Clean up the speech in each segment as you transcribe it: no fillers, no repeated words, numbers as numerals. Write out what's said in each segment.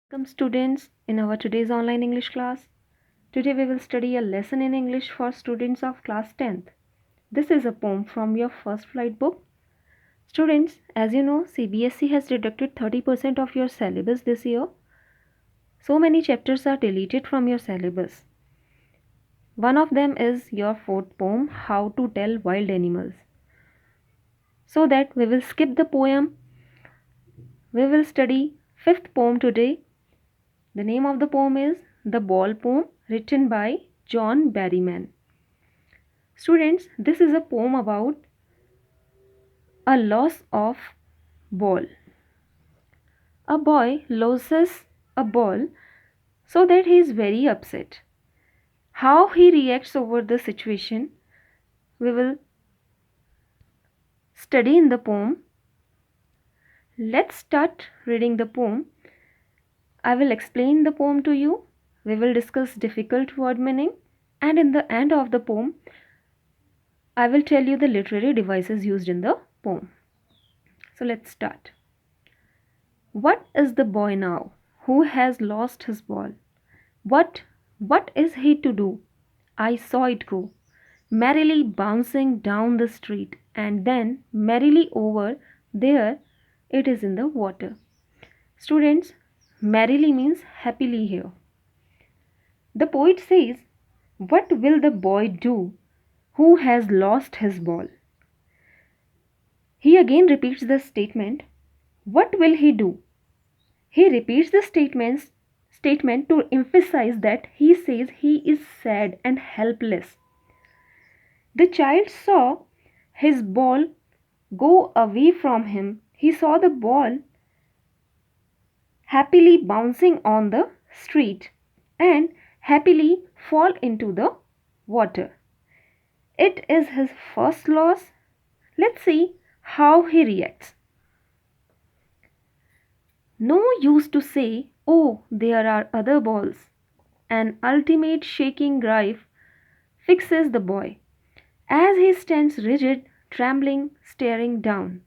Welcome students in our today's online English class. Today we will study a lesson in English for students of class 10th. This is a poem from your first flight book. Students, as you know, CBSE has deducted 30% of your syllabus this year. So many chapters are deleted from your syllabus. One of them is your fourth poem, How to Tell Wild Animals. So that we will skip the poem. We will study fifth poem today. The name of the poem is The Ball Poem, written by John Berryman. Students, this is a poem about a loss of ball. A boy loses a ball so that he is very upset. How he reacts over the situation, we will study in the poem. Let's start reading the poem. I will explain the poem to you. We will discuss difficult word meaning, and in the end of the poem, I will tell you the literary devices used in the poem. So let's start. What is the boy now who has lost his ball? What is he to do? I saw it go, merrily bouncing down the street, and then merrily over there it is in the water. Students, merrily means happily here. The poet says, what will the boy do who has lost his ball? He again repeats the statement, what will he do? He repeats the statement to emphasize that he says he is sad and helpless. The child saw his ball go away from him. He saw the ball happily bouncing on the street and happily fall into the water. It is his first loss. Let's see how he reacts. No use to say, oh, there are other balls. An ultimate shaking grief fixes the boy as he stands rigid, trembling, staring down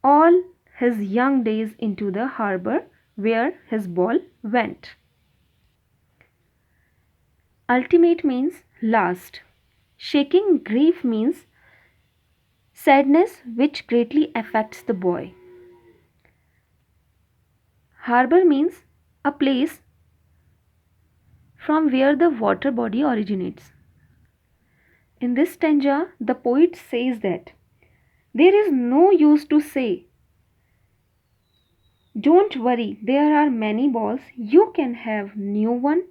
all his young days into the harbor where his ball went. Ultimate means last. Shaking grief means sadness which greatly affects the boy. Harbor means a place from where the water body originates. In this stanza, the poet says that there is no use to say, don't worry, there are many balls, you can have new one.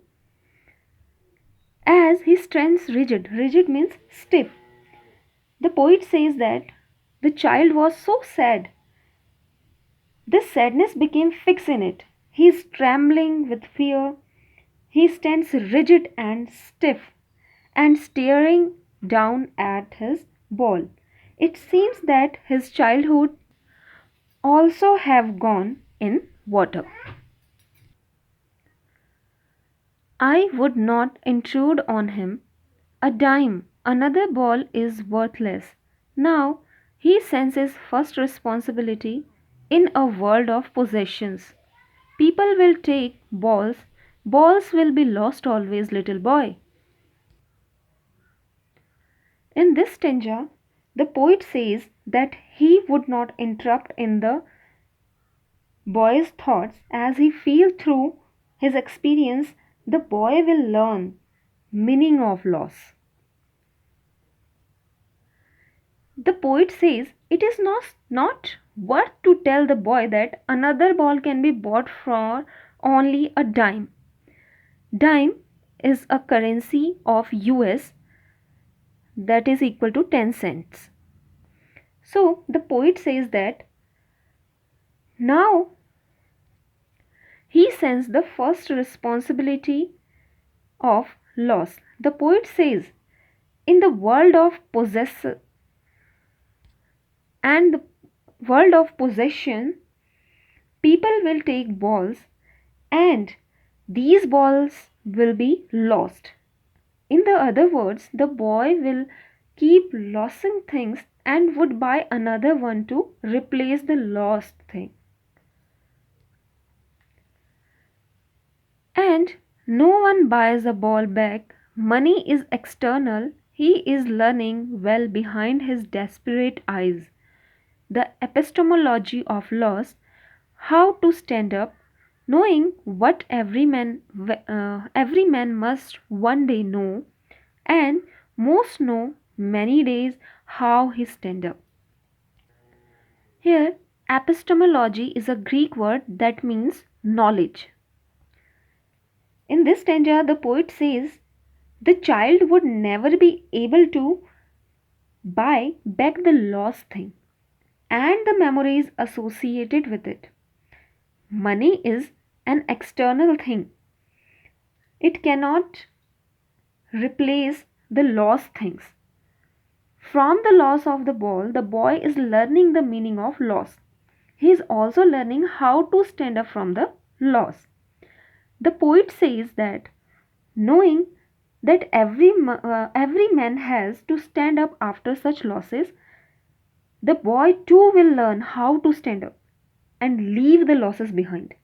As he stands rigid, rigid means stiff. The poet says that the child was so sad. This sadness became fixed in it. He is trembling with fear. He stands rigid and stiff and staring down at his ball. It seems that his childhood also have gone in water. I would not intrude on him. A dime, another ball is worthless. Now he senses first responsibility in a world of possessions. People will take balls, balls will be lost always, little boy. In this stanza, the poet says that he would not interrupt in the boy's thoughts as he feels through his experience, the boy will learn meaning of loss. The poet says it is not worth to tell the boy that another ball can be bought for only a dime. Dime is a currency of US that is equal to 10 cents. So the poet says that now he sensed the first responsibility of loss. The poet says in the world of possession, people will take balls and these balls will be lost. In the other words, the boy will keep losing things and would buy another one to replace the lost thing. No one buys a ball back. Money is external. He is learning well behind his desperate eyes. The epistemology of loss, how to stand up, knowing what every man must one day know, and most know many days how he stand up. Here, epistemology is a Greek word that means knowledge. In this stanza, the poet says the child would never be able to buy back the lost thing and the memories associated with it. Money is an external thing, it cannot replace the lost things. From the loss of the ball, the boy is learning the meaning of loss. He is also learning how to stand up from the loss. The poet says that knowing that every man has to stand up after such losses, the boy too will learn how to stand up and leave the losses behind.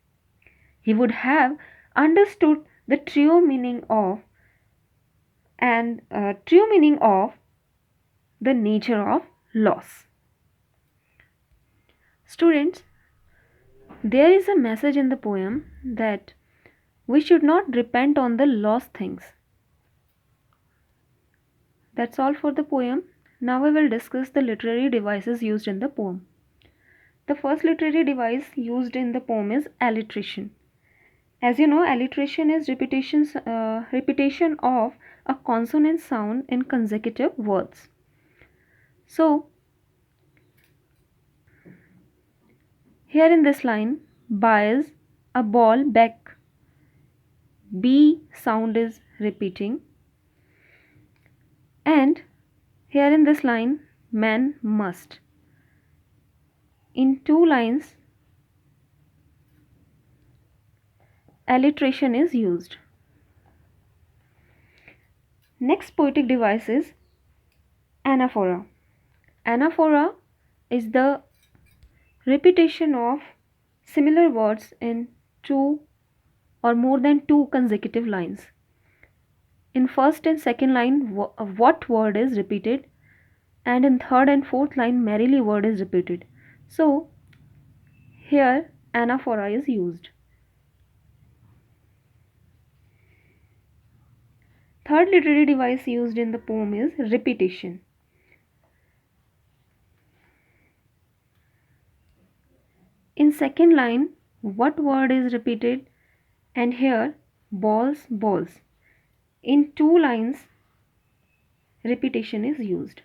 He would have understood the true meaning of the nature of loss. Students, there is a message in the poem that we should not repent on the lost things. That's all for the poem. Now we will discuss the literary devices used in the poem. The first literary device used in the poem is alliteration. As you know, alliteration is repetition of a consonant sound in consecutive words. So, here in this line, buys a ball back. B sound is repeating. And here in this line, man must. In two lines, alliteration is used. Next poetic device is anaphora. Anaphora is the repetition of similar words in two or more than two consecutive lines. In first and second line, what word is repeated, and in third and fourth line, merrily word is repeated. So, here anaphora is used. Third literary device used in the poem is repetition. In second line, what word is repeated, and here balls, balls. In two lines, repetition is used.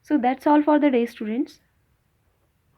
So that's all for the day, students.